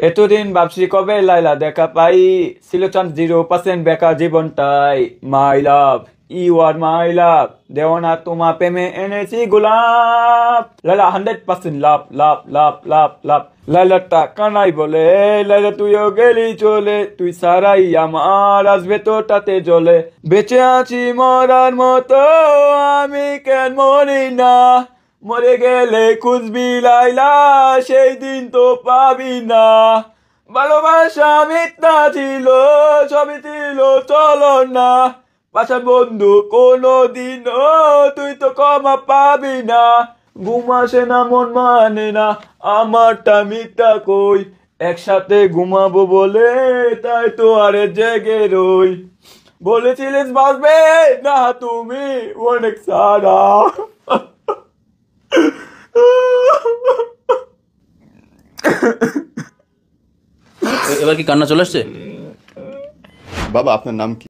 এতদিন ভাবছি কবে লাইলা দেখা পাই, ছিল চান্স 0% বেকার জীবনটাই। মাই লাভ, ইউ আর মাই লাভ, দেওয়ানা তোমার প্রেমে এনেছি গোলাপ। লাইলা 100% লাভ লাভ লাভ লাভ লাভ। লাইলা টাকা নাই বলে, লাইলা তুইও গেলি চলে, তুই সারাই আমার আসবে তোটাতে জ্বলে। বেঁচে আছি মরার মতো, আমি কেন মরি না, মরে গেলে খুঁজবি লাইলা, সেই দিন তো পাবি না। ভালোবাসা মিথ্যা ছিল, সবই ছিল চলো না, পাশা বন্ধু কোনো দিনও তুই তো ক্ষমা পাবি না। ঘুম আসে না মন মানে না, আমারটা মিথ্যা কই, একসাথে ঘুমাবো বলে তাই তো আরে জেগে রই। বলেছিলিস বাসবে না তুমি অনেক সারা। এবার কি কান্না চলে আসছে? বাবা আপনার নাম কি?